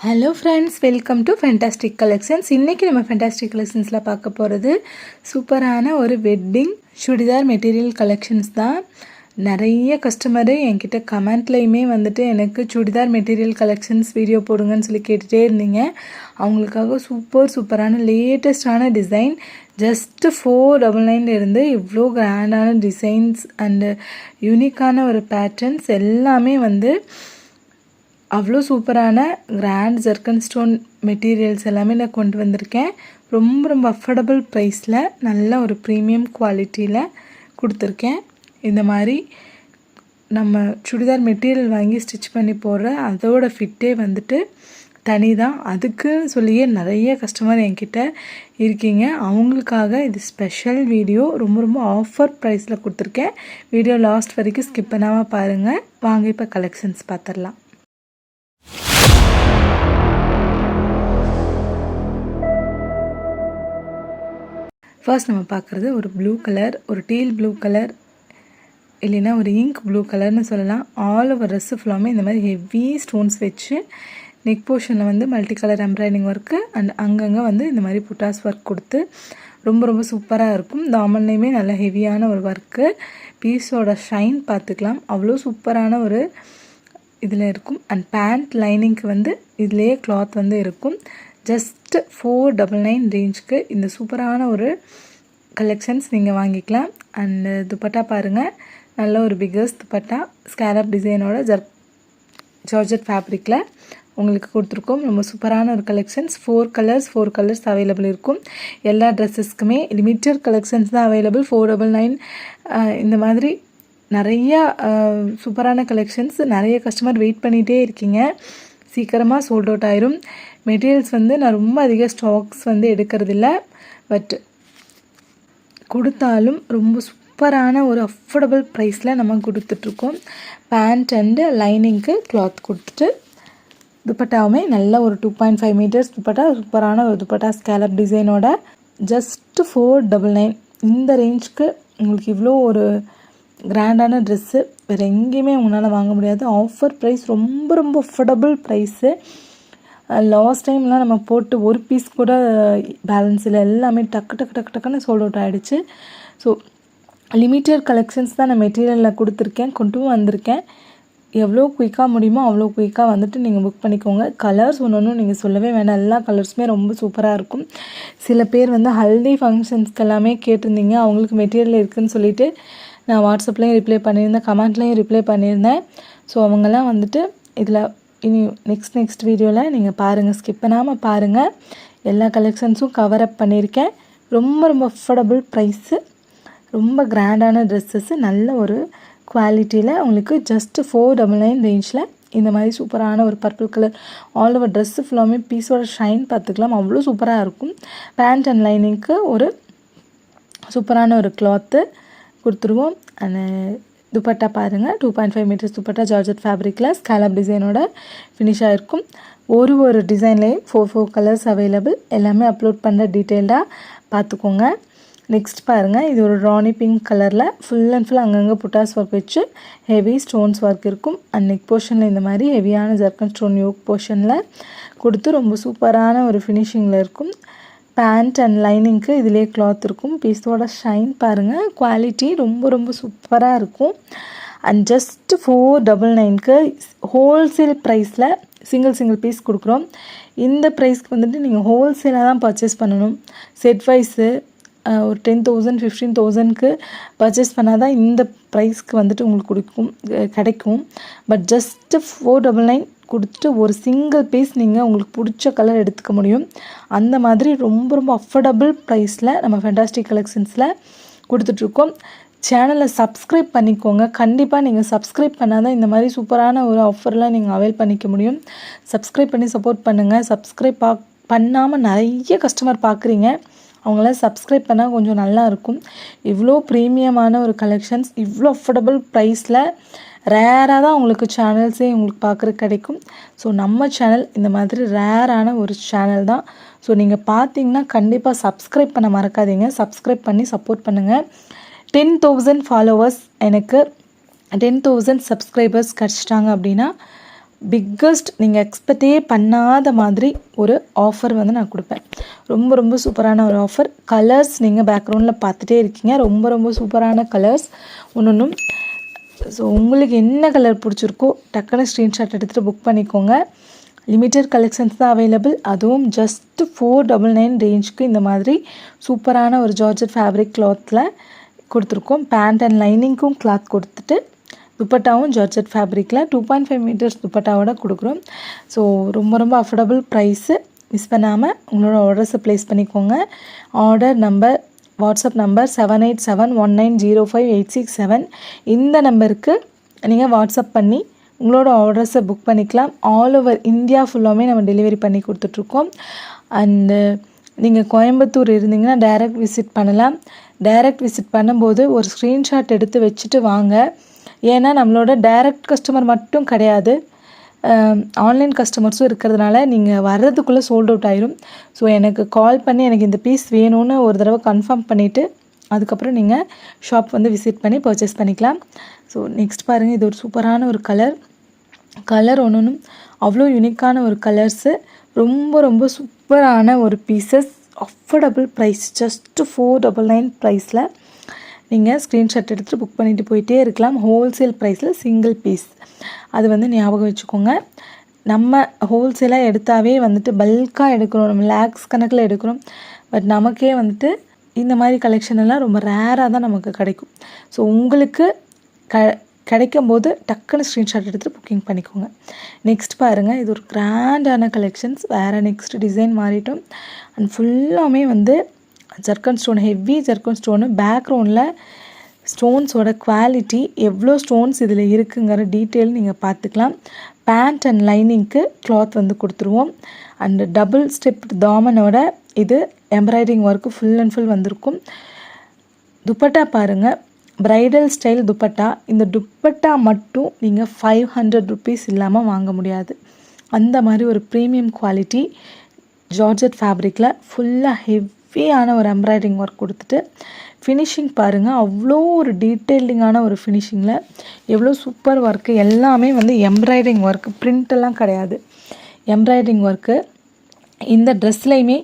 Hello friends, welcome to fantastic collections. இன்றைக்கி நம்ம fantastic கலெக்ஷன்ஸில் பார்க்க போகிறது சூப்பரான ஒரு வெட்டிங் சுடிதார் மெட்டீரியல் கலெக்ஷன்ஸ் தான். நிறைய கஸ்டமரு என்கிட்ட கமெண்ட்லேயுமே வந்துட்டு எனக்கு சுடிதார் மெட்டீரியல் கலெக்ஷன்ஸ் வீடியோ போடுங்கன்னு சொல்லி கேட்டுகிட்டே இருந்தீங்க. அவங்களுக்காக சூப்பரான லேட்டஸ்டான டிசைன் ஜஸ்ட் 499 இருந்து இவ்வளோ கிராண்டான டிசைன்ஸ் அண்டு யூனிக்கான ஒரு பேட்டர்ன்ஸ் எல்லாமே வந்து அவ்வளோ சூப்பரான கிராண்ட் ஜர்க்கன் ஸ்டோன் மெட்டீரியல்ஸ் எல்லாமே நான் கொண்டு வந்திருக்கேன். ரொம்ப அஃபோர்டபுள் ப்ரைஸில் நல்ல ஒரு ப்ரீமியம் குவாலிட்டியில் கொடுத்துருக்கேன். இந்த மாதிரி நம்ம சுடிதார் மெட்டீரியல் வாங்கி ஸ்டிச் பண்ணி போடுற அதோட ஃபிட்டே வந்துட்டு தனி தான். அதுக்கு சொல்லியே நிறைய கஸ்டமர் என்கிட்ட இருக்கீங்க. அவங்களுக்காக இது ஸ்பெஷல் வீடியோ. ரொம்ப ஆஃபர் ப்ரைஸில் கொடுத்துருக்கேன். வீடியோ லாஸ்ட் வரைக்கும் ஸ்கிப் பண்ணாமல் பாருங்கள். வாங்க இப்போ கலெக்ஷன்ஸ் பார்த்துடலாம். ஃபர்ஸ்ட் நம்ம பார்க்குறது ஒரு ப்ளூ கலர், ஒரு டீல் ப்ளூ கலர், இல்லைன்னா ஒரு இங்க் ப்ளூ கலர்னு சொல்லலாம். ஆல் ஓவர் ட்ரெஸ்ஸு ஃபுல்லாமே இந்த மாதிரி ஹெவி ஸ்டோன்ஸ் வச்சு நெக் போர்ஷனில் வந்து multi colour embroidery work and அங்கங்கே வந்து இந்த மாதிரி புட்டாஸ் ஒர்க் கொடுத்து ரொம்ப சூப்பராக இருக்கும். தாமன்லேயுமே நல்ல ஹெவியான ஒரு ஒர்க்கு. பீஸோட ஷைன் பார்த்துக்கலாம், அவ்வளோ சூப்பரான ஒரு இதில் இருக்கும். அண்ட் பேண்ட் லைனிங்க்கு வந்து இதுலேயே கிளாத் வந்து இருக்கும். ஜஸ்ட் 499 ரேஞ்சுக்கு இந்த சூப்பரான ஒரு கலெக்ஷன்ஸ் நீங்கள் வாங்கிக்கலாம். அண்டு துப்பட்டா பாருங்கள், நல்ல ஒரு பிகர்ஸ் துப்பட்டா ஸ்கேலப் டிசைனோட ஜார்ஜெட் ஃபேப்ரிக்கில் உங்களுக்கு கொடுத்துருக்கோம். ரொம்ப சூப்பரான ஒரு கலெக்ஷன்ஸ். 4 கலர்ஸ் அவைலபிள் இருக்கும். எல்லா ட்ரெஸ்ஸஸ்க்குமே லிமிட்டட் கலெக்ஷன்ஸ் தான் அவைலபிள். 499 இந்த மாதிரி நிறையா சூப்பரான கலெக்ஷன்ஸ். நிறைய கஸ்டமர் வெயிட் பண்ணிகிட்டே இருக்கீங்க. சீக்கிரமாக சோல்ட் அவுட் ஆயிரும். மெட்டீரியல்ஸ் வந்து நான் ரொம்ப அதிக ஸ்டாக்ஸ் வந்து எடுக்கிறதில்ல, பட் கொடுத்தாலும் ரொம்ப சூப்பரான ஒரு அஃபோர்டபுள் ப்ரைஸில் நம்ம கொடுத்துட்ருக்கோம். பேண்ட் அண்டு லைனிங்க்கு கிளாத் கொடுத்துட்டு துப்பட்டாவுமே நல்ல ஒரு 2.5 மீட்டர்ஸ் துப்பட்டா, சூப்பரான ஒரு துப்பட்டா ஸ்கேலப் டிசைனோட ஜஸ்ட் 499. இந்த ரேஞ்சுக்கு உங்களுக்கு இவ்வளோ ஒரு கிராண்டான ட்ரெஸ்ஸு வேறு எங்கேயுமே உங்களால் வாங்க முடியாது. ஆஃபர் ப்ரைஸ், ரொம்ப அஃபோர்டபுள் ப்ரைஸு. லாஸ்ட் டைம்லாம் நம்ம போட்டு ஒரு பீஸ் கூட பேலன்ஸ் இல்லை, எல்லாமே டக்குன்னு சோல்ட் அவுட் ஆகிடுச்சு. ஸோ லிமிட்டட் கலெக்ஷன்ஸ் தான் நான் மெட்டீரியலில் கொடுத்துருக்கேன், கொண்டு வந்திருக்கேன். எவ்வளோ குயிக்காக முடியுமோ அவ்வளோ குயிக்காக வந்துட்டு நீங்கள் புக் பண்ணிக்கோங்க. கலர்ஸ் ஒன்று நீங்கள் சொல்லவே வேண்டாம், எல்லா கலர்ஸுமே ரொம்ப சூப்பராக இருக்கும். சில பேர் வந்து ஹல்தி ஃபங்க்ஷன்ஸ்க்கு எல்லாமே கேட்டிருந்தீங்க, அவங்களுக்கு மெட்டீரியல் இருக்குதுன்னு சொல்லிவிட்டு நான் வாட்ஸ்அப்லேயும் ரிப்ளை பண்ணியிருந்தேன், கமெண்ட்லேயும் ரிப்ளை பண்ணியிருந்தேன். ஸோ அவங்கெல்லாம் வந்துட்டு இதில் இனி நெக்ஸ்ட் வீடியோவில் நீங்கள் பாருங்கள், ஸ்கிப் பண்ணாமல் பாருங்கள். எல்லா கலெக்ஷன்ஸும் கவர் அப் பண்ணியிருக்கேன். ரொம்ப அஃபோர்டபுள் ப்ரைஸு, ரொம்ப கிராண்டான ட்ரெஸ்ஸஸ்ஸு, நல்ல ஒரு குவாலிட்டியில் உங்களுக்கு ஜஸ்ட்டு 499 ரேஞ்சில் இந்த மாதிரி சூப்பரான ஒரு purple colour all over dress ஃபுல்லாமே பீஸோட ஷைன் பார்த்துக்கலாம், அவ்வளோ சூப்பராக இருக்கும். பேண்ட் அண்ட் லைனிங்க்கு ஒரு சூப்பரான ஒரு கிளாத்து கொடுத்துருவோம். அண்ட் துப்பட்டா பாருங்கள், 2.5 மீட்டர்ஸ் துப்பட்டா ஜார்ஜெட் ஃபேப்ரிக்கில் ஸ்கேலப் டிசைனோட ஃபினிஷ் ஆகிருக்கும். ஒரு டிசைன்லேயும் 4 கலர்ஸ் அவைலபிள். எல்லாமே அப்லோட் பண்ணுற டீட்டெயில்டாக பார்த்துக்கோங்க. நெக்ஸ்ட் பாருங்கள், இது ஒரு ராணி பிங்க் கலரில் ஃபுல் அங்கங்கே புட்டாஸ் ஒர்க் வச்சு ஹெவி ஸ்டோன்ஸ் ஒர்க் இருக்கும். அண்ட் நெக் போர்ஷனில் இந்த மாதிரி ஹெவியான ஜர்க்கன் ஸ்டோன் யோக் போர்ஷனில் கொடுத்து ரொம்ப சூப்பரான ஒரு ஃபினிஷிங்கில் இருக்கும். பேண்ட் அண்ட் லைனிங்க்கு இதிலே கிளாத் இருக்கும். பீஸோட ஷைன் பாருங்கள், குவாலிட்டி ரொம்ப சூப்பராக இருக்கும். அண்ட் ஜஸ்ட் 499க்கு ஹோல்சேல் ப்ரைஸில் சிங்கிள் பீஸ் கொடுக்குறோம். இந்த ப்ரைஸ்க்கு வந்துட்டு நீங்கள் ஹோல்சேலாக தான் பர்ச்சேஸ் பண்ணணும். செட் வைஸு ஒரு 10,000 15,000க்கு பர்ச்சேஸ் பண்ணால் தான் இந்த ப்ரைஸ்க்கு வந்துட்டு உங்களுக்கு கிடைக்கும். பட் ஜஸ்ட்டு 499 கொடுத்துட்டு ஒரு சிங்கிள் பீஸ் நீங்கள் உங்களுக்கு பிடிச்ச கலர் எடுத்துக்க முடியும். அந்த மாதிரி ரொம்ப அஃபோர்டபுள் ப்ரைஸில் நம்ம ஃபேண்டாஸ்டிக் கலெக்ஷன்ஸில் கொடுத்துட்ருக்கோம். சேனலை சப்ஸ்கிரைப் பண்ணிக்கோங்க. கண்டிப்பாக நீங்கள் சப்ஸ்கிரைப் பண்ணால் தான் இந்த மாதிரி சூப்பரான ஒரு ஆஃபர்லாம் நீங்கள் அவைல் பண்ணிக்க முடியும். சப்ஸ்கிரைப் பண்ணி சப்போர்ட் பண்ணுங்கள். சப்ஸ்கிரைப் பண்ணாமல் நிறைய கஸ்டமர் பார்க்குறீங்க, அவங்களாம் சப்ஸ்கிரைப் பண்ணால் கொஞ்சம் நல்லாயிருக்கும். இவ்வளோ ப்ரீமியமான ஒரு கலெக்ஷன்ஸ் இவ்வளோ அஃபோர்டபுள் ப்ரைஸில் ரேராக தான் உங்களுக்கு சேனல்ஸே உங்களுக்கு பார்க்குறதுக்கு கிடைக்கும். ஸோ நம்ம சேனல் இந்த மாதிரி ரேரான ஒரு சேனல் தான். ஸோ நீங்கள் பார்த்தீங்கன்னா கண்டிப்பாக சப்ஸ்கிரைப் பண்ண மறக்காதீங்க. சப்ஸ்கிரைப் பண்ணி சப்போர்ட் பண்ணுங்கள். 10,000 ஃபாலோவர்ஸ், எனக்கு 10,000 சப்ஸ்கிரைபர்ஸ் கிடச்சிட்டாங்க அப்படின்னா பிக்கஸ்ட் நீங்கள் எக்ஸ்பெக்டே பண்ணாத மாதிரி ஒரு ஆஃபர் வந்து நான் கொடுப்பேன். ரொம்ப ரொம்ப சூப்பரான ஒரு ஆஃபர். கலர்ஸ் நீங்கள் பேக்ரவுண்டில் பார்த்துட்டே இருக்கீங்க, ரொம்ப ரொம்ப சூப்பரான கலர்ஸ் ஒன்றும். ஸோ உங்களுக்கு என்ன கலர் பிடிச்சிருக்கோ டக்குன்னு ஸ்க்ரீன்ஷாட் எடுத்துகிட்டு புக் பண்ணிக்கோங்க. லிமிட்டட் கலெக்ஷன்ஸ் தான் அவைலபிள். அதுவும் ஜஸ்ட் 499 ரேஞ்சுக்கு இந்த மாதிரி சூப்பரான ஒரு ஜார்ஜெட் ஃபேப்ரிக் கிளாத்தில் கொடுத்துருக்கோம். பேண்ட் அண்ட் லைனிங்க்கும் கிளாத் கொடுத்துட்டு துப்பட்டாவும் ஜார்ஜெட் ஃபேப்ரிக்கில் 2.5 மீட்டர்ஸ் துப்பட்டாவோட கொடுக்குறோம். ஸோ ரொம்ப ரொம்ப அஃபோர்டபுள் ப்ரைஸு. மிஸ் பண்ணாமல் உங்களோட ஆர்டர்ஸை ப்ளேஸ் பண்ணிக்கோங்க. Order number WhatsApp number 7871905867. இந்த நம்பருக்கு நீங்கள் வாட்ஸ்அப் பண்ணி உங்களோட ஆர்டர்ஸை புக் பண்ணிக்கலாம். ஆல் ஓவர் இந்தியா ஃபுல்லாமே நம்ம டெலிவரி பண்ணி கொடுத்துட்ருக்கோம். அண்டு நீங்கள் கோயம்புத்தூர் இருந்தீங்கன்னா டைரக்ட் விசிட் பண்ணலாம். டைரக்ட் விசிட் பண்ணும்போது ஒரு ஸ்க்ரீன்ஷாட் எடுத்து வச்சுட்டு வாங்க. ஏன்னா நம்மளோட டைரக்ட் கஸ்டமர் மட்டும் கிடையாது, ஆன்லைன் கஸ்டமர்ஸும் இருக்கிறதுனால நீங்கள் வர்றதுக்குள்ளே சோல்ட் அவுட் ஆயிரும். ஸோ எனக்கு கால் பண்ணி எனக்கு இந்த பீஸ் வேணும்னு ஒரு தடவை கன்ஃபார்ம் பண்ணிவிட்டு அதுக்கப்புறம் நீங்கள் ஷாப் வந்து விசிட் பண்ணி பர்ச்சேஸ் பண்ணிக்கலாம். ஸோ நெக்ஸ்ட் பாருங்கள், இது ஒரு சூப்பரான ஒரு கலர் ஒன்றும் அவ்வளோ யூனிக்கான ஒரு கலர்ஸு. ரொம்ப ரொம்ப சூப்பரான ஒரு பீசஸ். அஃபோர்டபுள் ப்ரைஸ், ஜஸ்ட்டு 499 ப்ரைஸில் நீங்கள் ஸ்க்ரீன்ஷாட் எடுத்துகிட்டு புக் பண்ணிவிட்டு போயிட்டே இருக்கலாம். ஹோல்சேல் ப்ரைஸில் சிங்கிள் பீஸ், அது வந்து ஞாபகம் வச்சுக்கோங்க. நம்ம ஹோல்சேலாக எடுத்தாவே வந்துட்டு பல்காக எடுக்கிறோம், நம்ம லேக்ஸ் கணக்கில் எடுக்கிறோம். பட் நமக்கே வந்துட்டு இந்த மாதிரி கலெக்ஷன் எல்லாம் ரொம்ப ரேராக தான் நமக்கு கிடைக்கும். ஸோ உங்களுக்கு கிடைக்கும்போது டக்குன்னு ஸ்க்ரீன்ஷாட் எடுத்துகிட்டு புக்கிங் பண்ணிக்கோங்க. நெக்ஸ்ட் பாருங்கள், இது ஒரு கிராண்டான கலெக்ஷன்ஸ். வேறு நெக்ஸ்ட் டிசைன் மாறிட்டோம். அண்ட் ஃபுல்லாமே வந்து ஜர்க்கன் ஸ்டோன், ஹெவி ஜர்க்கன் ஸ்டோனு. பேக்ரவுண்டில் ஸ்டோன்ஸோட குவாலிட்டி, எவ்வளோ ஸ்டோன்ஸ் இதில் இருக்குங்கிற டீட்டெயில் நீங்கள் பார்த்துக்கலாம். பேண்ட் அண்ட் லைனிங்க்கு கிளாத் வந்து கொடுத்துருவோம். அண்டு டபுள் ஸ்டெப் தாமனோட இது embroidery work full and full வந்திருக்கும். துப்பட்டா பாருங்கள், ப்ரைடல் ஸ்டைல் துப்பட்டா. இந்த துப்பட்டா மட்டும் நீங்கள் 500 ருபீஸ் இல்லாமல் வாங்க முடியாது. அந்த மாதிரி ஒரு ப்ரீமியம் குவாலிட்டி ஜார்ஜெட் ஃபேப்ரிக்கில் ஃபுல்லாக ஹெவியான ஒரு எம்ப்ராய்டிங் ஒர்க் கொடுத்துட்டு ஃபினிஷிங் பாருங்கள், அவ்வளோ ஒரு டீட்டெயிலிங்கான ஒரு ஃபினிஷிங்கில் எவ்வளோ சூப்பர் ஒர்க்கு. எல்லாமே வந்து எம்ப்ராய்டிங் ஒர்க்கு, பிரிண்டெல்லாம் கிடையாது, எம்ப்ராய்டிங் ஒர்க்கு. இந்த ட்ரெஸ்லையுமே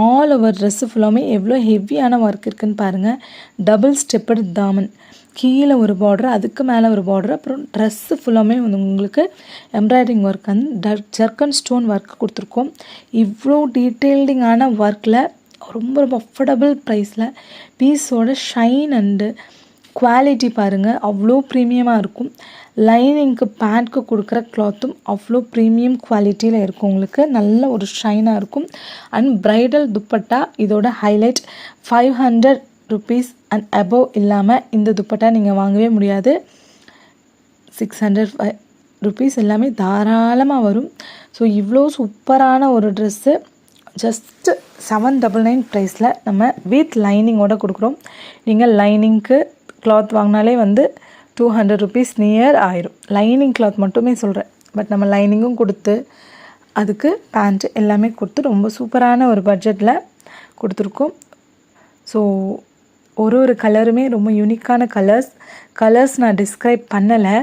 ஆல் ஓவர் ட்ரெஸ்ஸு ஃபுல்லாமே எவ்வளோ ஹெவியான ஒர்க் இருக்குதுன்னு பாருங்கள். டபுள் ஸ்டெப்படு தாமன், கீழே ஒரு பார்டர், அதுக்கு மேலே ஒரு பார்டர், அப்புறம் ட்ரெஸ்ஸு ஃபுல்லாமே வந்து உங்களுக்கு எம்ப்ராய்டிங் ஒர்க் வந்து ஜர்க்கன் ஸ்டோன் ஒர்க் கொடுத்துருக்கோம். இவ்வளோ டீட்டெயில்டிங்கான ஒர்க்கில் ரொம்ப ரொம்ப அஃபோர்டபுள் ப்ரைஸில் பீஸோட ஷைன் அண்டு குவாலிட்டி பாருங்கள், அவ்வளோ ப்ரீமியமாக இருக்கும். லைனிங்க்கு பேண்ட்க்கு கொடுக்குற கிளாத்தும் அவ்வளோ ப்ரீமியம் குவாலிட்டியில் இருக்கும். உங்களுக்கு நல்ல ஒரு ஷைனாக இருக்கும். அண்ட் ப்ரைடல் துப்பட்டா இதோட ஹைலைட். 500 ருபீஸ் அண்ட் அபோவ் இல்லாமல் இந்த துப்பட்டா நீங்கள் வாங்கவே முடியாது. 600 ருபீஸ் எல்லாமே தாராளமாக வரும். ஸோ இவ்வளோ சூப்பரான ஒரு ட்ரெஸ்ஸு ஜஸ்ட்டு 799 ப்ரைஸில் நம்ம வித் லைனிங்கோடு கொடுக்குறோம். நீங்கள் லைனிங்க்கு கிளாத் வாங்கினாலே வந்து 200 ருபீஸ் நியர் ஆயிரும். லைனிங் கிளாத் மட்டுமே சொல்கிறேன். பட் நம்ம லைனிங்கும் கொடுத்து அதுக்கு பேண்ட்டு எல்லாமே கொடுத்து ரொம்ப சூப்பரான ஒரு பட்ஜெட்டில் கொடுத்துருக்கோம். ஸோ ஒரு கலருமே ரொம்ப யூனிக்கான கலர்ஸ் நான் டிஸ்கிரைப் பண்ணலை,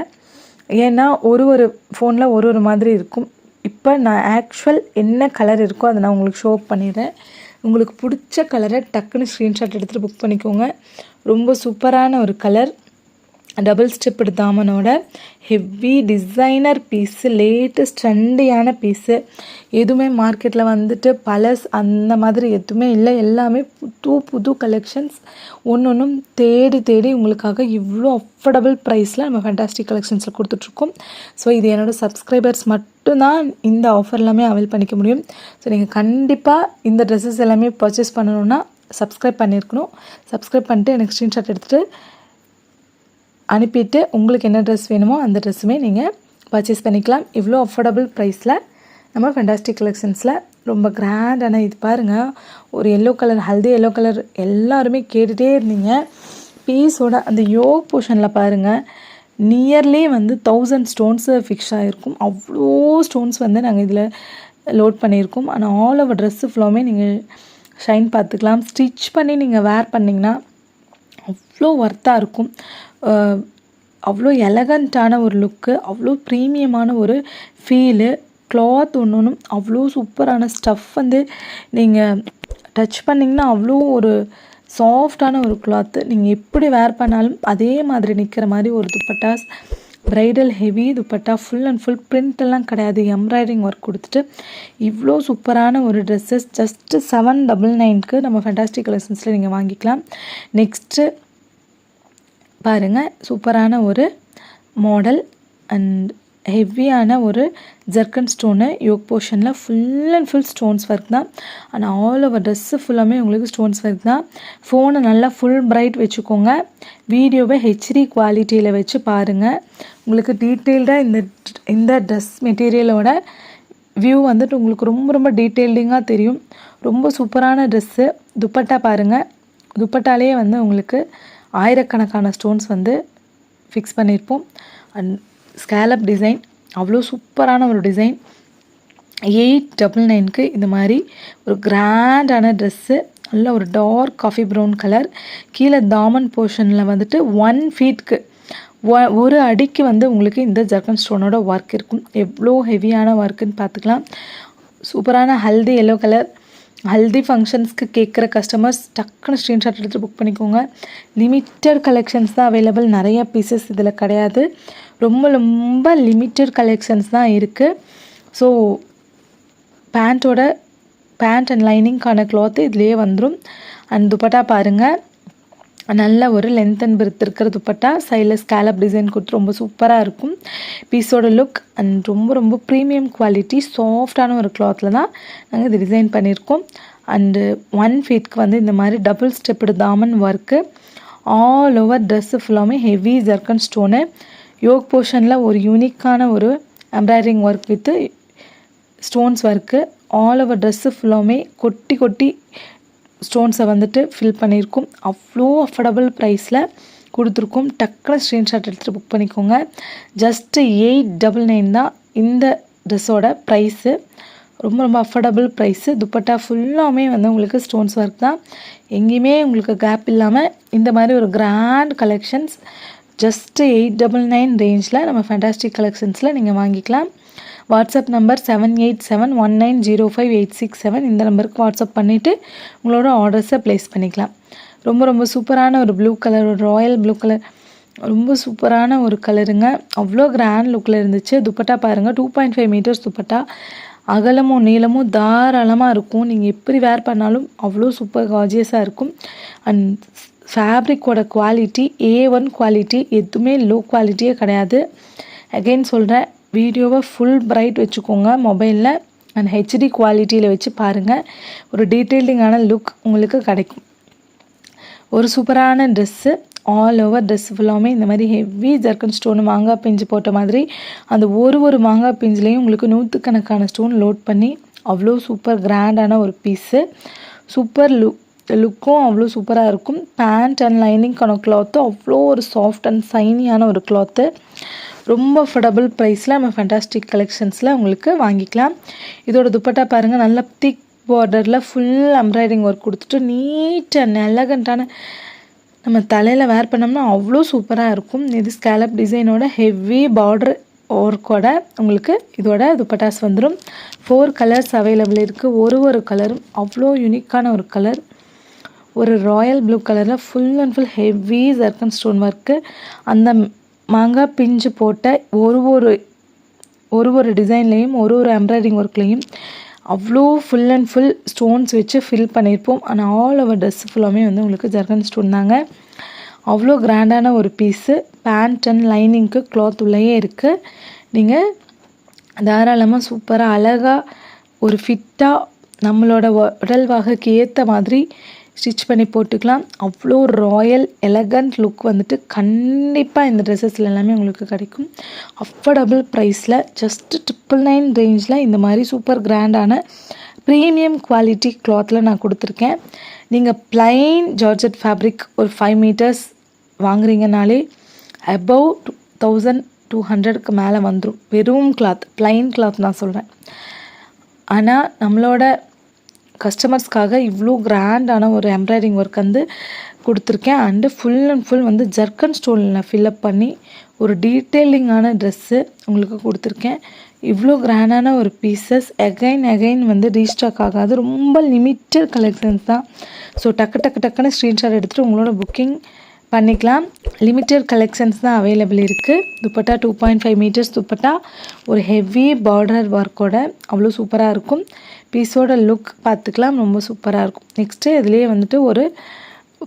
ஏன்னா ஒரு ஃபோனில் ஒரு மாதிரி இருக்கும். இப்போ நான் ஆக்சுவல் என்ன கலர் இருக்கோ அதை நான் உங்களுக்கு ஷோ பண்ணிடுறேன். உங்களுக்கு பிடிச்ச கலரை டக்குன்னு ஸ்க்ரீன்ஷாட் எடுத்துகிட்டு புக் பண்ணிக்கோங்க. ரொம்ப சூப்பரான ஒரு கலர். டபுள் ஸ்டெப்பு தாமனோட ஹெவி டிசைனர் பீஸு, லேட்டஸ்ட் ட்ரெண்டியான பீஸு. எதுவுமே மார்க்கெட்டில் வந்துட்டு பழஸ் அந்த மாதிரி எதுவுமே இல்லை, எல்லாமே புது கலெக்ஷன்ஸ். ஒன்றும் தேடி உங்களுக்காக இவ்வளோ அஃபோர்டபுள் ப்ரைஸில் நம்ம ஃபேண்டாஸ்டிக் கலெக்ஷன்ஸில் கொடுத்துட்ருக்கோம். ஸோ இது என்னோடய சப்ஸ்கிரைபர்ஸ் மட்டும்தான் இந்த ஆஃபர் எல்லாமே அவைல் பண்ணிக்க முடியும். ஸோ நீங்கள் கண்டிப்பாக இந்த ட்ரெஸ்ஸஸ் எல்லாமே பர்ச்சேஸ் பண்ணணுன்னா சப்ஸ்கிரைப் பண்ணியிருக்கணும். சப்ஸ்கிரைப் பண்ணிட்டு எனக்கு ஸ்க்ரீன்ஷாட் எடுத்துகிட்டு அனுப்பிட்டு உங்களுக்கு என்ன ட்ரெஸ் வேணுமோ அந்த ட்ரெஸ்ஸுமே நீங்கள் பர்ச்சேஸ் பண்ணிக்கலாம். இவ்வளோ அஃபோர்டபுள் ப்ரைஸில் நம்ம ஃபேண்டாஸ்டிக் கலெக்ஷன்ஸில் ரொம்ப கிராண்டான இது பாருங்கள். ஒரு yellow colour, haldi yellow colour எல்லாருமே கேட்டுகிட்டே இருந்தீங்க. பீஸோட அந்த யோக் போர்ஷனில் பாருங்கள், நியர்லி வந்து 1000 ஸ்டோன்ஸு ஃபிக்ஸ் ஆகிருக்கும். அவ்வளோ ஸ்டோன்ஸ் வந்து நாங்கள் இதில் லோட் பண்ணியிருக்கோம். ஆனால் ஆல் ஓவர் ட்ரெஸ்ஸு ஃபுல்லாமே நீங்கள் ஷைன் பார்த்துக்கலாம். ஸ்டிச் பண்ணி நீங்கள் வேர் பண்ணிங்கன்னா அவ்வளோ ஒர்த்தாக இருக்கும். அவ்வளோ எலகண்ட்டான ஒரு லுக்கு, அவ்வளோ ப்ரீமியமான ஒரு ஃபீலு. கிளாத் ஒன்றும் அவ்வளோ சூப்பரான ஸ்டஃப் வந்து நீங்கள் டச் பண்ணிங்கன்னா அவ்வளோ ஒரு சாஃப்டான ஒரு கிளாத்து. நீங்கள் எப்படி வேர் பண்ணாலும் அதே மாதிரி நிற்கிற மாதிரி ஒரு dupattas. Bridal heavy dupatta, full and full பிரிண்டெல்லாம் கிடையாது, எம்ப்ராய்டிங் ஒர்க் கொடுத்துட்டு இவ்வளோ சூப்பரான ஒரு ட்ரெஸ்ஸஸ் ஜஸ்ட்டு 799க்கு நம்ம ஃபேண்டாஸ்டிக் கலெக்ஷன்ஸில் நீங்கள் வாங்கிக்கலாம். நெக்ஸ்ட்டு பாருங்கள், சூப்பரான ஒரு மாடல் அண்ட் ஹெவியான ஒரு ஜர்க்கன் ஸ்டோனு யோக் போர்ஷனில் full and full stones work தான். ஆனால் ஆல் ஓவர் ட்ரெஸ்ஸு ஃபுல்லாமே உங்களுக்கு ஸ்டோன்ஸ் ஒர்க் தான். ஃபோனை நல்லா ஃபுல் பிரைட் வச்சுக்கோங்க, வீடியோவை ஹெச்டி குவாலிட்டியில் வச்சு பாருங்கள். உங்களுக்கு டீட்டெயில்டாக இந்த ட்ரெஸ் மெட்டீரியலோட வியூ வந்துட்டு உங்களுக்கு ரொம்ப ரொம்ப டீட்டெயில்டிங்காக தெரியும். ரொம்ப சூப்பரான ட்ரெஸ்ஸு. துப்பட்டா பாருங்கள், துப்பட்டாலே வந்து உங்களுக்கு ஆயிரக்கணக்கான ஸ்டோன்ஸ் வந்து ஃபிக்ஸ் பண்ணியிருப்போம். அண்ட் ஸ்கேலப் டிசைன், அவ்வளோ சூப்பரான ஒரு டிசைன். 899க்கு இந்த மாதிரி ஒரு கிராண்டான ட்ரெஸ்ஸு. நல்ல ஒரு டார்க் காஃபி ப்ரௌன் கலர். கீழே தாமன் போர்ஷனில் வந்துட்டு 1 ஃபீட்க்கு 1 அடிக்கு வந்து உங்களுக்கு இந்த ஜர்க்கன் ஸ்டோனோட ஒர்க் இருக்கும். எவ்வளோ ஹெவியான ஒர்க்குன்னு பார்த்துக்கலாம். சூப்பரான ஹல்தி எல்லோ கலர். ஹல்தி ஃபங்க்ஷன்ஸ்க்கு கேட்குற கஸ்டமர்ஸ் டக்குன்னு ஸ்க்ரீன்ஷாட் எடுத்து புக் பண்ணிக்கோங்க. லிமிட்டட் கலெக்ஷன்ஸ் தான் அவைலபிள், நிறைய பீசஸ் இதில் கிடையாது. ரொம்ப ரொம்ப லிமிட்டட் கலெக்ஷன்ஸ் தான் இருக்குது. ஸோ பேண்ட் அண்ட் லைனிங்கான கிளாத்து இதுலேயே வந்துடும். அண்ட் துப்பட்டா பாருங்கள், நல்ல ஒரு லென்த் அண்ட் பிரெத் இருக்கிற துப்பட்டா. சைடில் ஸ்கேலப் டிசைன் கொடுத்து ரொம்ப சூப்பராக இருக்கும் பீஸோட லுக். அண்ட் ரொம்ப ரொம்ப ப்ரீமியம் குவாலிட்டி சாஃப்டான ஒரு கிளாத்தில் தான் நாங்கள் இது டிசைன் பண்ணியிருக்கோம். அண்டு 1 ஃபீட்க்கு வந்து இந்த மாதிரி டபுள் ஸ்டெப்டு தாமன் ஒர்க்கு. ஆல் ஓவர் ட்ரெஸ்ஸு ஃபுல்லாமே ஹெவி ஜர்க்கன் ஸ்டோனு. யோக் போர்ஷனில் ஒரு யூனிக்கான ஒரு embroidering work with stones work. All over dress ஃபுல்லாமே கொட்டி கொட்டி ஸ்டோன்ஸை வந்துட்டு ஃபில் பண்ணியிருக்கும். அவ்வளோ அஃபோர்டபுள் ப்ரைஸில் கொடுத்துருக்கோம். டக்குனு ஸ்க்ரீன்ஷாட் எடுத்துகிட்டு புக் பண்ணிக்கோங்க. ஜஸ்ட்டு 899 தான் இந்த ட்ரெஸ்ஸோட ப்ரைஸு. ரொம்ப ரொம்ப அஃபோர்டபுள் ப்ரைஸு. துப்பட்டா ஃபுல்லாமே வந்து உங்களுக்கு ஸ்டோன்ஸ் ஒர்க் தான். எங்கேயுமே உங்களுக்கு கேப் இல்லாமல் இந்த மாதிரி ஒரு கிராண்ட் கலெக்ஷன்ஸ் ஜஸ்ட்டு 899 ரேஞ்சில் நம்ம ஃபேண்டாஸ்டிக் கலெக்ஷன்ஸில் நீங்கள் வாங்கிக்கலாம். WhatsApp number 7871905867. இந்த நம்பருக்கு வாட்ஸ்அப் பண்ணிவிட்டு உங்களோட ஆர்டர்ஸை ப்ளேஸ் பண்ணிக்கலாம். ரொம்ப ரொம்ப சூப்பரான ஒரு ப்ளூ கலர், ஒரு ராயல் ப்ளூ கலர், ரொம்ப சூப்பரான ஒரு கலருங்க. அவ்வளோ கிராண்ட் லுக்கில் இருந்துச்சு. துப்பட்டா பாருங்கள், 2.5 மீட்டர்ஸ் துப்பட்டா. அகலமும் நீளமும் தாராளமாக இருக்கும். நீங்கள் எப்படி வேர் பண்ணாலும் அவ்வளோ சூப்பர் கார்ஜியஸாக இருக்கும். அண்ட் ஃபேப்ரிக்கோட குவாலிட்டி A1 குவாலிட்டி, எதுவுமே லோ குவாலிட்டியே கிடையாது. அகெயின் சொல்கிறேன், வீடியோவை ஃபுல் பிரைட் வச்சுக்கோங்க மொபைலில் அண்ட் ஹெச்டி குவாலிட்டியில் வச்சு பாருங்கள். ஒரு டீட்டெயில்டிங்கான லுக் உங்களுக்கு கிடைக்கும். ஒரு சூப்பரான ட்ரெஸ்ஸு. ஆல் ஓவர் ட்ரெஸ் ஃபுல்லாமே இந்த மாதிரி ஹெவி ஜர்க்கன் ஸ்டோனு, மாங்காய் பிஞ்சு போட்ட மாதிரி அந்த ஒரு மாங்காய் பிஞ்சுலேயும் உங்களுக்கு 100கணக்கான ஸ்டோன் லோட் பண்ணி அவ்வளோ சூப்பர் கிராண்டான ஒரு பீஸு. சூப்பர் லுக்கும் அவ்வளோ சூப்பராக இருக்கும். பேண்ட் அண்ட் லைனிங்கான கிளாத்து அவ்வளோ ஒரு சாஃப்ட் அண்ட் சைனியான ஒரு கிளாத்து. ரொம்ப அஃபோர்டபுள் ப்ரைஸில் நம்ம ஃபேண்டாஸ்டிக் கலெக்ஷன்ஸில் உங்களுக்கு வாங்கிக்கலாம். இதோட துப்பட்டா பாருங்கள், நல்ல திக் பார்டரில் ஃபுல் எம்ப்ராய்டிங் ஒர்க் கொடுத்துட்டு நீட் அண்ட் எலகண்ட்டான, நம்ம தலையில் வேர் பண்ணோம்னா அவ்வளோ சூப்பராக இருக்கும். இது ஸ்கேலப் டிசைனோட ஹெவி பார்டர் ஒர்க்கோட உங்களுக்கு இதோட துப்பட்டாஸ் வந்துடும். 4 கலர்ஸ் அவைலபிள் இருக்குது. ஒரு கலரும் அவ்வளோ யூனிக்கான ஒரு கலர். ஒரு ராயல் ப்ளூ கலரில் full and full heavy ஜர்க்கன் stone work. அந்த மாங்காய் பிஞ்சு போட்ட ஒரு டிசைன்லேயும் ஒரு எம்ப்ராய்டிங் ஒர்க்லேயும் அவ்வளோ ஃபுல் அண்ட் ஃபுல் ஸ்டோன்ஸ் வச்சு ஃபில் பண்ணியிருப்போம். ஆனால் ஆல் ஓவர் ட்ரெஸ் ஃபுல்லாமே வந்து உங்களுக்கு ஜர்க்கன் ஸ்டோன் தாங்க. அவ்வளோ கிராண்டான ஒரு பீஸு. பேண்ட் அண்ட் லைனிங்க்கு கிளாத் உள்ளேயே இருக்குது. நீங்கள் தாராளமாக சூப்பராக அழகாக ஒரு ஃபிட்டாக நம்மளோட உடல் வாகுக்கு ஏற்ற மாதிரி ஸ்டிச் பண்ணி போட்டுக்கலாம். அவ்வளோ ராயல் எலகண்ட் லுக் வந்துட்டு கண்டிப்பாக இந்த ட்ரெஸ்ஸஸில் எல்லாமே உங்களுக்கு கிடைக்கும். அஃபோர்டபுள் ப்ரைஸில் ஜஸ்ட்டு 999 ரேஞ்சில் இந்த மாதிரி சூப்பர் கிராண்டான ப்ரீமியம் குவாலிட்டி கிளாத்தில் நான் கொடுத்துருக்கேன். நீங்கள் ப்ளைன் ஜார்ஜெட் ஃபேப்ரிக் ஒரு 5 மீட்டர்ஸ் வாங்குறீங்கனாலே அபவ் 1200க்கு மேலே வந்துடும். வெறும் கிளாத், ப்ளைன் கிளாத் நான் சொல்கிறேன். ஆனால் நம்மளோட கஸ்டமர்ஸ்க்காக இவ்வளோ கிராண்டான ஒரு எம்ப்ராய்டிங் ஒர்க் வந்து கொடுத்துருக்கேன். அண்டு ஃபுல் அண்ட் ஃபுல் வந்து ஜர்க்கன் ஸ்டோனில் ஃபில்அப் பண்ணி ஒரு டீட்டெயிலிங்கான ட்ரெஸ்ஸு உங்களுக்கு கொடுத்துருக்கேன். இவ்வளோ கிராண்டான ஒரு பீசஸ் அகைன் வந்து ரீஸ்டாக் ஆகாது. ரொம்ப லிமிட்டட் கலெக்ஷன்ஸ் தான். ஸோ டக்குன்னு ஸ்க்ரீன்ஷாட் எடுத்துகிட்டு உங்களோட புக்கிங் பண்ணிக்கலாம். லிமிட்டட் கலெக்ஷன்ஸ் தான் அவைலபிள் இருக்குது. துப்பட்டா 2.5 மீட்டர்ஸ் துப்பட்டா, ஒரு ஹெவி பார்டர் ஒர்க்கோட அவ்வளோ சூப்பராக இருக்கும். பீஸோட லுக் பார்த்துக்கலாம், ரொம்ப சூப்பராக இருக்கும். நெக்ஸ்ட்டு இதுலேயே வந்துட்டு ஒரு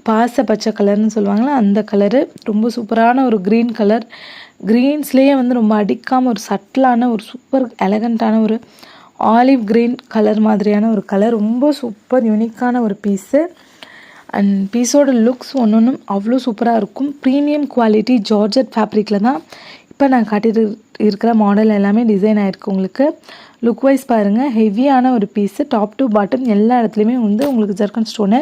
பாச பச்சை கலர்னு சொல்லுவாங்களா, அந்த கலரு ரொம்ப சூப்பரான ஒரு க்ரீன் கலர். க்ரீன்ஸ்லேயே வந்து ரொம்ப அடிக்காமல் ஒரு சட்டிலான ஒரு சூப்பர் எலகண்ட்டான ஒரு ஆலிவ் க்ரீன் கலர் மாதிரியான ஒரு கலர். ரொம்ப சூப்பர் யூனிக்கான ஒரு பீஸு. அண்ட் பீஸோட லுக்ஸ் ஒன்றும் அவ்வளோ சூப்பராக இருக்கும். ப்ரீமியம் குவாலிட்டி ஜார்ஜெட் ஃபேப்ரிக்கில் தான் இப்போ நான் காட்டிட்டு இருக்கிற மாடல் எல்லாமே டிசைன் ஆகிருக்கு. உங்களுக்கு லுக் வைஸ் பாருங்கள், ஹெவியான ஒரு பீஸு. டாப் டு பாட்டம் எல்லா இடத்துலையுமே வந்து உங்களுக்கு ஜர்க்கன் ஸ்டோனு.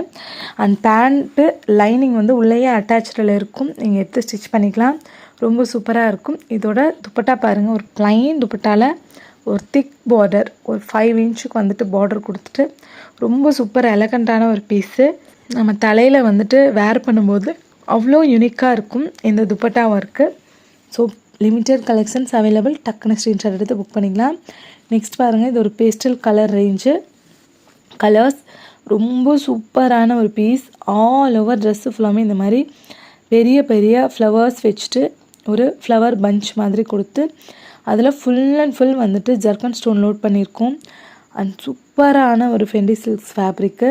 அண்ட் பேண்ட்டு லைனிங் வந்து உள்ளேயே அட்டாச்சில் இருக்கும், நீங்கள் எடுத்து ஸ்டிச் பண்ணிக்கலாம். ரொம்ப சூப்பராக இருக்கும். இதோட துப்பட்டா பாருங்கள், ஒரு ப்ளைன் துப்பட்டாவில் ஒரு திக் பார்டர், ஒரு 5 இன்ச்சுக்கு வந்துட்டு பார்டர் கொடுத்துட்டு ரொம்ப சூப்பர் எலகண்ட்டான ஒரு பீஸு. நம்ம தலையில் வந்துட்டு வேர் பண்ணும்போது அவ்வளோ யூனிக்காக இருக்கும் இந்த dupatta work. So limited collections available. டக்குன்னு ஸ்க்ரீன்ஷாட் எடுத்து புக் பண்ணிக்கலாம். நெக்ஸ்ட் பாருங்கள், இது ஒரு பேஸ்டல் கலர் ரேஞ்சு. கலர்ஸ் ரொம்ப சூப்பரான ஒரு பீஸ். ஆல் ஓவர் ட்ரெஸ்ஸு ஃபுல்லாமே இந்த மாதிரி பெரிய ஃப்ளவர்ஸ் வச்சுட்டு ஒரு ஃப்ளவர் பஞ்ச் மாதிரி கொடுத்து அதில் ஃபுல் அண்ட் ஃபுல் வந்துட்டு ஜர்க்கன் ஸ்டோன் லோட் பண்ணியிருக்கோம். அண்ட் சூப்பரான ஒரு ஃபெண்டி சில்க்ஸ் ஃபேப்ரிக்கு,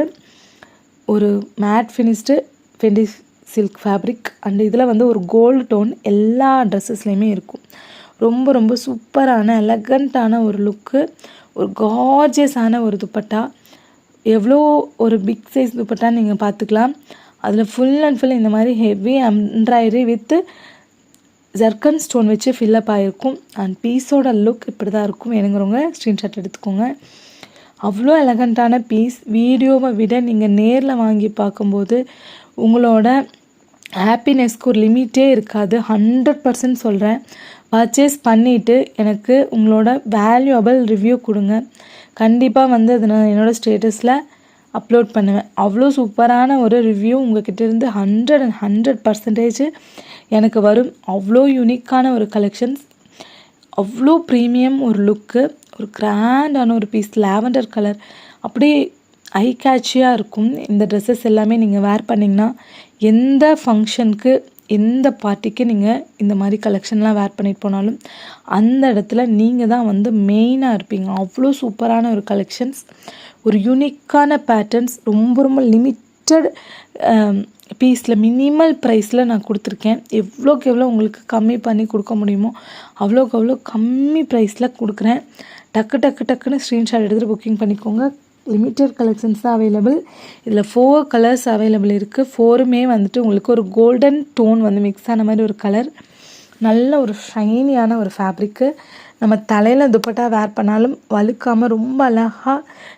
ஒரு matte finished Fendi silk fabric. And இதில் வந்து ஒரு கோல்டு டோன் எல்லா ட்ரெஸ்ஸஸ்லேயுமே இருக்கும். ரொம்ப சூப்பரான எலகண்ட்டான ஒரு லுக்கு, ஒரு கார்ஜியஸான ஒரு துப்பட்டா. எவ்வளோ ஒரு பிக் சைஸ் துப்பட்டான்னு நீங்கள் பார்த்துக்கலாம். அதில் ஃபுல் அண்ட் ஃபுல் இந்த மாதிரி ஹெவி எம்ப்ராய்டரி வித்து ஜர்க்கன் ஸ்டோன் வச்சு ஃபில்லப் ஆகிருக்கும். அண்ட் பீஸோட லுக் இப்படி தான் இருக்கும். வேணுங்கிறவங்க ஸ்க்ரீன்ஷாட் எடுத்துக்கோங்க. அவ்வளோ எலகண்ட்டான பீஸ். வீடியோவை விட நீங்கள் நேரில் வாங்கி பார்க்கும்போது உங்களோட ஹாப்பினஸ்க்கு ஒரு லிமிட்டே இருக்காது. 100% சொல்கிறேன். பர்ச்சேஸ் பண்ணிவிட்டு எனக்கு உங்களோட வேல்யூபிள் ரிவ்யூ கொடுங்க. கண்டிப்பாக வந்து அதை நான் என்னோடய ஸ்டேட்டஸில் அப்லோட் பண்ணுவேன். அவ்வளோ சூப்பரான ஒரு ரிவ்யூ உங்கள்கிட்ட இருந்து 100% எனக்கு வரும். அவ்வளோ யூனிக்கான ஒரு கலெக்ஷன்ஸ், அவ்வளோ ப்ரீமியம் ஒரு லுக்கு, ஒரு கிராண்டான ஒரு பீஸ். லாவெண்டர் கலர் அப்படியே ஐ கேட்சியாக இருக்கும். இந்த ட்ரெஸ்ஸஸ் எல்லாமே நீங்கள் வேர் பண்ணிங்கன்னா எந்த ஃபங்க்ஷனுக்கு எந்த பார்ட்டிக்கு நீங்கள் இந்த மாதிரி கலெக்ஷன்லாம் வேர் பண்ணிட்டு போனாலும் அந்த இடத்துல நீங்கள் தான் வந்து மெயினாக இருப்பீங்க. அவ்வளோ சூப்பரான ஒரு கலெக்ஷன்ஸ், ஒரு யூனிக்கான பேட்டர்ன்ஸ், ரொம்ப லிமிட்டட் பீஸில் மினிமல் ப்ரைஸில் நான் கொடுத்துருக்கேன். எவ்வளோக்கு எவ்வளோ உங்களுக்கு கம்மி பண்ணி கொடுக்க முடியுமோ அவ்வளோக்கு அவ்வளோ கம்மி ப்ரைஸில் கொடுக்குறேன். டக்குன்னு ஸ்க்ரீன்ஷாட் எடுத்துகிட்டு புக்கிங் பண்ணிக்கோங்க. லிமிட்டட் கலெக்ஷன்ஸ் தான் அவைலபிள். இதில் 4 கலர்ஸ் அவைலபிள் இருக்குது. 4மே வந்துட்டு உங்களுக்கு ஒரு கோல்டன் டோன் வந்து மிக்ஸ் ஆன மாதிரி ஒரு கலர். நல்ல ஒரு ஷைனியான ஒரு ஃபேப்ரிக்கு. நம்ம தலையில் துப்பட்டா வேர் பண்ணாலும் வழுக்காமல் ரொம்ப அழகாக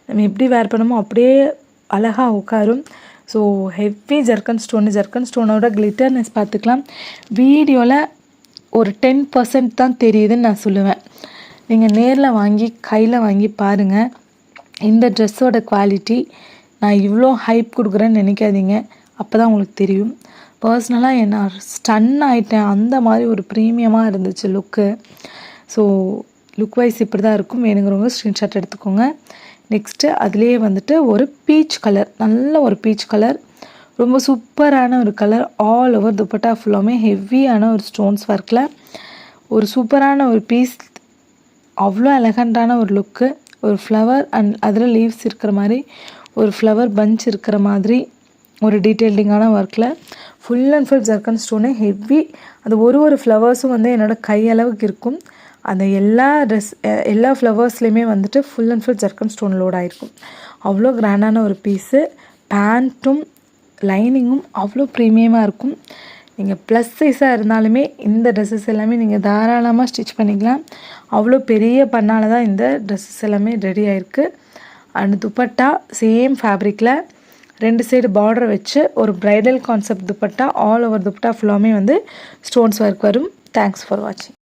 நம்ம எப்படி வேர் பண்ணமோ அப்படியே அழகாக உட்காரும். ஸோ ஹெவி ஜர்க்கன் ஸ்டோனோட கிளிட்டர்னஸ் பார்த்துக்கலாம். வீடியோவில் ஒரு 10% தான் தெரியுதுன்னு நான் சொல்லுவேன். நீங்கள் நேரில் வாங்கி கையில் வாங்கி பாருங்கள். இந்த ட்ரெஸ்ஸோட குவாலிட்டி நான் இவ்வளோ ஹைப் கொடுக்குறேன்னு நினைக்காதீங்க. அப்போ தான் உங்களுக்கு தெரியும். பர்சனலாக நான் ஸ்டன் ஆகிட்டேன். அந்த மாதிரி ஒரு ப்ரீமியமாக இருந்துச்சு லுக்கு. ஸோ லுக் வைஸ் இப்படி தான் இருக்கும். வேணுங்கிறவங்க ஸ்க்ரீன்ஷாட் எடுத்துக்கோங்க. நெக்ஸ்ட்டு அதுலேயே வந்துட்டு ஒரு பீச் கலர், நல்ல ஒரு பீச் கலர், ரொம்ப சூப்பரான ஒரு கலர். ஆல் ஓவர் துப்பட்டா ஃபுல்லாமே ஹெவியான ஒரு ஸ்டோன்ஸ் ஒர்க்கில் ஒரு சூப்பரான ஒரு பீஸ். அவ்வளோ எலகண்ட்டான ஒரு லுக்கு. ஒரு ஃப்ளவர் அண்ட் அதில் லீவ்ஸ் இருக்கிற மாதிரி ஒரு ஃப்ளவர் பஞ்ச் இருக்கிற மாதிரி ஒரு டீட்டெயிலிங்கான ஒர்க்கில் full and full ஜர்க்கன் stone heavy. அது ஒரு ஃப்ளவர்ஸும் வந்து என்னோடய கையளவுக்கு இருக்கும். அந்த எல்லா ஃப்ளவர்ஸ்லேயுமே வந்துட்டு full and full ஜர்க்கன் stone load ஆகிருக்கும். அவ்வளோ கிராண்டான ஒரு பீஸு. பேண்ட்டும் லைனிங்கும் அவ்வளோ ப்ரீமியமாக இருக்கும். நீங்கள் ப்ளஸ் சைஸாக இருந்தாலுமே இந்த ட்ரெஸ்ஸஸ் எல்லாமே நீங்கள் தாராளமாக ஸ்டிச் பண்ணிக்கலாம். அவ்வளோ பெரிய பண்ணால் தான் இந்த ட்ரெஸ்ஸஸ் எல்லாமே ரெடி ஆகிருக்கு. அண்ட் துப்பட்டா சேம் ஃபேப்ரிக்கில் 2 சைடு பார்டர் வச்சு ஒரு bridal concept dupatta. All over dupatta ஃபுல்லாமே வந்து ஸ்டோன்ஸ் ஒர்க் வரும். தேங்க்ஸ் ஃபார் வாட்சிங்.